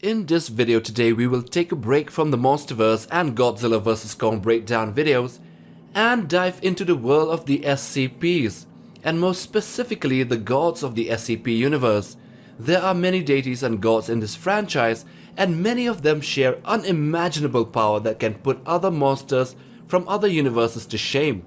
In this video today, we will take a break from the Monsterverse and Godzilla vs. Kong breakdown videos and dive into the world of the SCPs, and most specifically the gods of the SCP universe. There are many deities and gods in this franchise, and many of them share unimaginable power that can put other monsters from other universes to shame.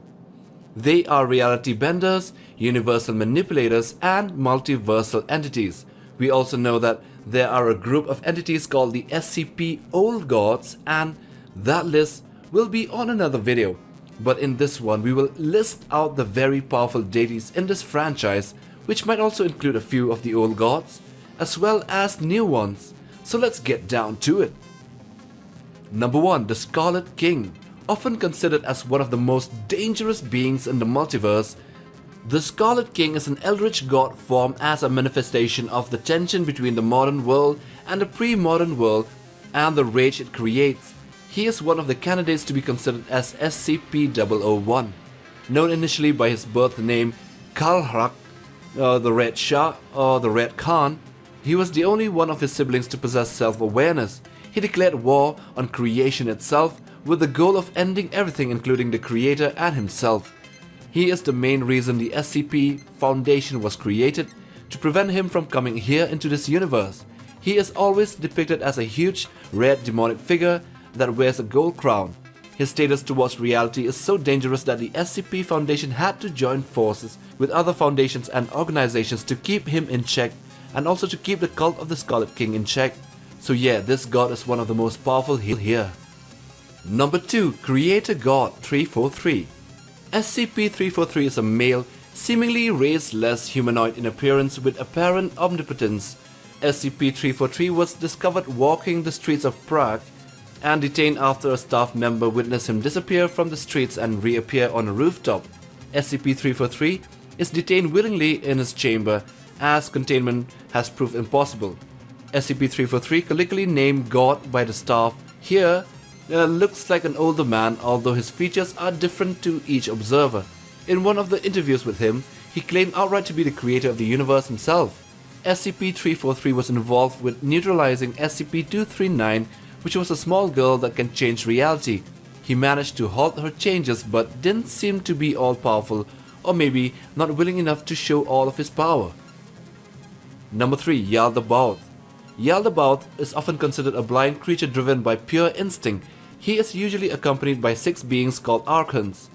They are reality benders, universal manipulators, and multiversal entities. We also know that there are a group of entities called the SCP Old Gods, and that list will be on another video. But in this one, we will list out the very powerful deities in this franchise, which might also include a few of the old gods, as well as new ones. So let's get down to it. Number 1. The Scarlet King. Often considered as one of the most dangerous beings in the multiverse, the Scarlet King is an eldritch god formed as a manifestation of the tension between the modern world and the pre-modern world and the rage it creates. He is one of the candidates to be considered as SCP-001. Known initially by his birth name Kalhrak, the Red Shah, or the Red Khan, he was the only one of his siblings to possess self-awareness. He declared war on creation itself with the goal of ending everything, including the creator and himself. He is the main reason the SCP Foundation was created, to prevent him from coming here into this universe. He is always depicted as a huge, red demonic figure that wears a gold crown. His status towards reality is so dangerous that the SCP Foundation had to join forces with other foundations and organizations to keep him in check, and also to keep the cult of the Scarlet King in check. So yeah, this god is one of the most powerful here. Number 2. Creator God 343. SCP-343 is a male, seemingly race-less humanoid in appearance with apparent omnipotence. SCP-343 was discovered walking the streets of Prague and detained after a staff member witnessed him disappear from the streets and reappear on a rooftop. SCP-343 is detained willingly in his chamber, as containment has proved impossible. SCP-343, colloquially named God by the staff, here looks like an older man, although his features are different to each observer. In one of the interviews with him, he claimed outright to be the creator of the universe himself. SCP-343 was involved with neutralizing SCP-239, which was a small girl that can change reality. He managed to halt her changes but didn't seem to be all-powerful, or maybe not willing enough to show all of his power. Number 3. Yaldabaoth. Yaldabaoth is often considered a blind creature driven by pure instinct. He is usually accompanied by 6 beings called Archons,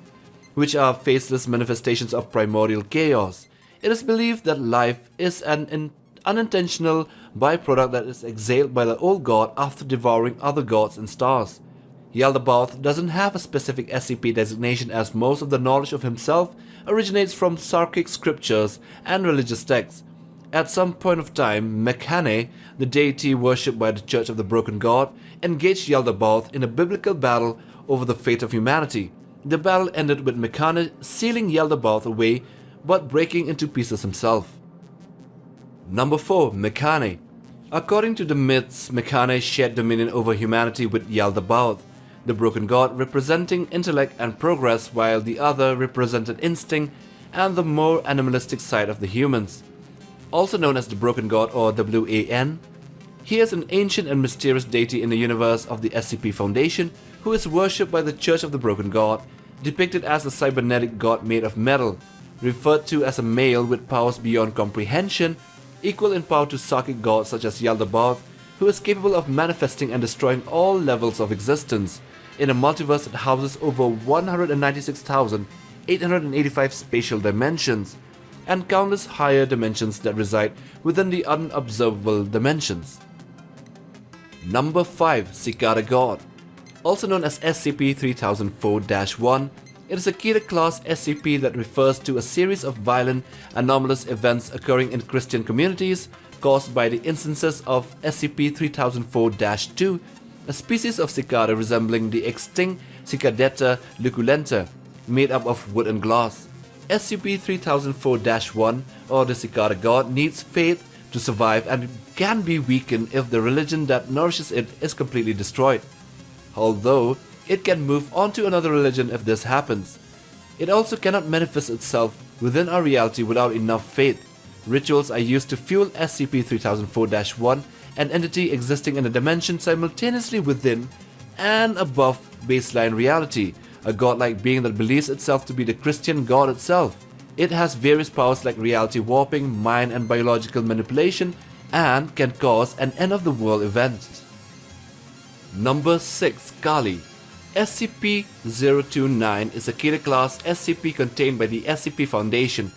which are faceless manifestations of primordial chaos. It is believed that life is an unintentional byproduct that is exhaled by the old god after devouring other gods and stars. Yaldabaoth doesn't have a specific SCP designation, as most of the knowledge of himself originates from Sarkic scriptures and religious texts. At some point of time, Mekhane, the deity worshipped by the Church of the Broken God, engaged Yaldabaoth in a biblical battle over the fate of humanity. The battle ended with Makani sealing Yaldabaoth away but breaking into pieces himself. Number 4. Makani. According to the myths, Makani shared dominion over humanity with Yaldabaoth, the Broken God representing intellect and progress, while the other represented instinct and the more animalistic side of the humans. Also known as the Broken God, or WAN, he is an ancient and mysterious deity in the universe of the SCP Foundation who is worshipped by the Church of the Broken God, depicted as a cybernetic god made of metal, referred to as a male with powers beyond comprehension, equal in power to Sarkic gods such as Yaldabaoth, who is capable of manifesting and destroying all levels of existence, in a multiverse that houses over 196,885 spatial dimensions, and countless higher dimensions that reside within the unobservable dimensions. Number 5. Cigar God. Also known as SCP-3004-1, it is a Keter class SCP that refers to a series of violent, anomalous events occurring in Christian communities caused by the instances of SCP-3004-2, a species of cicada resembling the extinct Cicadetta luculenta, made up of wood and glass. SCP-3004-1, or the Cigar God, needs faith to survive and can be weakened if the religion that nourishes it is completely destroyed, although it can move on to another religion if this happens. It also cannot manifest itself within our reality without enough faith. Rituals are used to fuel SCP-3004-1 an entity existing in a dimension simultaneously within and above baseline reality, a godlike being that believes itself to be the Christian God itself. It has various powers like reality warping, mind and biological manipulation, and can cause an end-of-the-world event. 6. Kali. SCP-029 is a Killer-class SCP contained by the SCP Foundation.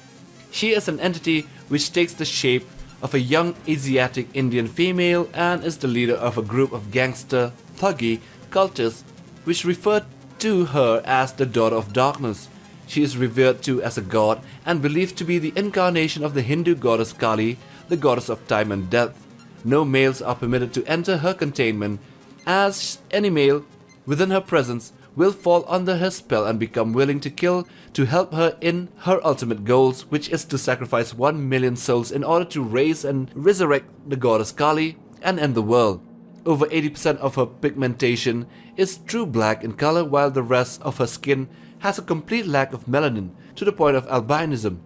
She is an entity which takes the shape of a young Asiatic Indian female and is the leader of a group of gangster, thuggy cultists which refer to her as the Daughter of Darkness. She is revered to as a god and believed to be the incarnation of the Hindu goddess Kali, the goddess of time and death. No males are permitted to enter her containment, as any male within her presence will fall under her spell and become willing to kill to help her in her ultimate goals, which is to sacrifice 1 million souls in order to raise and resurrect the goddess Kali and end the world. Over 80% of her pigmentation is true black in color, while the rest of her skin has a complete lack of melanin to the point of albinism.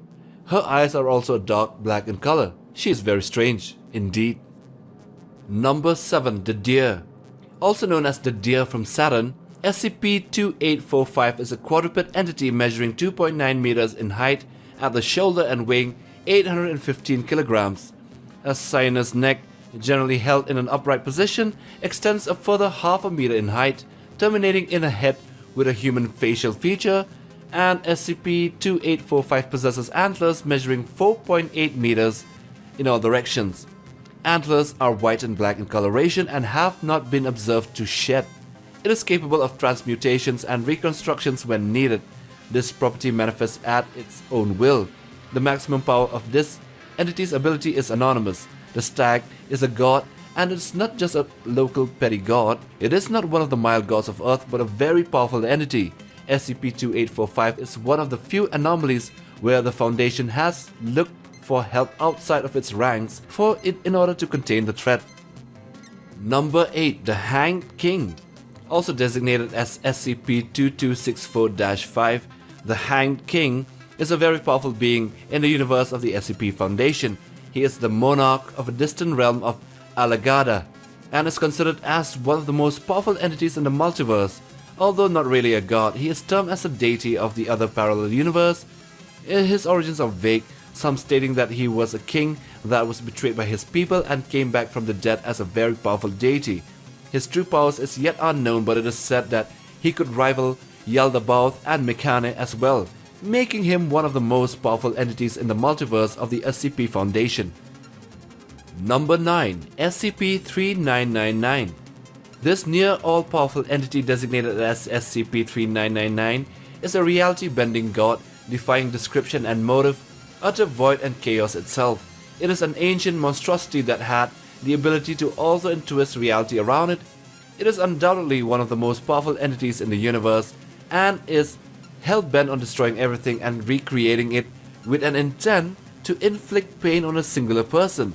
Her eyes are also dark black in color. She is very strange indeed. 7. The Deer. Also known as the Deer from Saturn, SCP-2845 is a quadruped entity measuring 2.9 meters in height at the shoulder and weighing 815 kilograms. A cyanus neck, generally held in an upright position, extends a further half a meter in height, terminating in a head with a human facial feature, and SCP-2845 possesses antlers measuring 4.8 meters in all directions. Antlers are white and black in coloration and have not been observed to shed. It is capable of transmutations and reconstructions when needed. This property manifests at its own will. The maximum power of this entity's ability is anonymous. The stag is a god, and it's not just a local petty god. It is not one of the mild gods of Earth, but a very powerful entity. SCP-2845 is one of the few anomalies where the Foundation has looked for help outside of its ranks for it in order to contain the threat. 8. The Hanged King. Also designated as SCP-2264-5, the Hanged King is a very powerful being in the universe of the SCP Foundation. He is the monarch of a distant realm of Alagada and is considered as one of the most powerful entities in the multiverse. Although not really a god, he is termed as a deity of the other parallel universe. His origins are vague, some stating that he was a king that was betrayed by his people and came back from the dead as a very powerful deity. His true powers is yet unknown, but it is said that he could rival Yaldabaoth and Makani as well, making him one of the most powerful entities in the multiverse of the SCP Foundation. 9. SCP-3999. This near all-powerful entity designated as SCP-3999 is a reality-bending god, defying description and motive, utter void and chaos itself. It is an ancient monstrosity that had the ability to alter and twist reality around it. It is undoubtedly one of the most powerful entities in the universe and is hell-bent on destroying everything and recreating it with an intent to inflict pain on a singular person,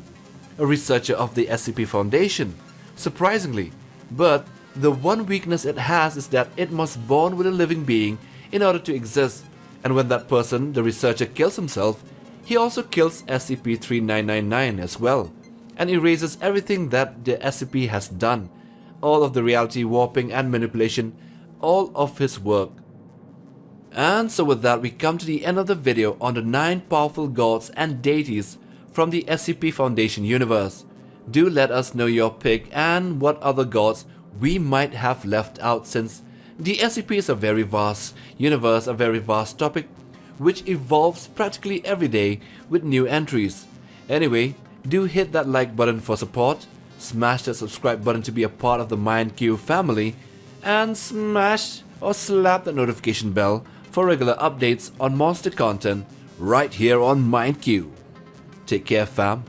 a researcher of the SCP Foundation. Surprisingly, but the one weakness it has is that it must bond with a living being in order to exist, and when that person, the researcher, kills himself, he also kills SCP-3999 as well, and erases everything that the SCP has done, all of the reality warping and manipulation, all of his work. And so with that, we come to the end of the video on the 9 powerful gods and deities from the SCP Foundation universe. Do let us know your pick and what other gods we might have left out, since the SCP is a very vast universe, a very vast topic which evolves practically every day with new entries. Anyway, do hit that like button for support, smash that subscribe button to be a part of the MindQ family, and smash or slap the notification bell for regular updates on monster content right here on MindQ. Take care, fam.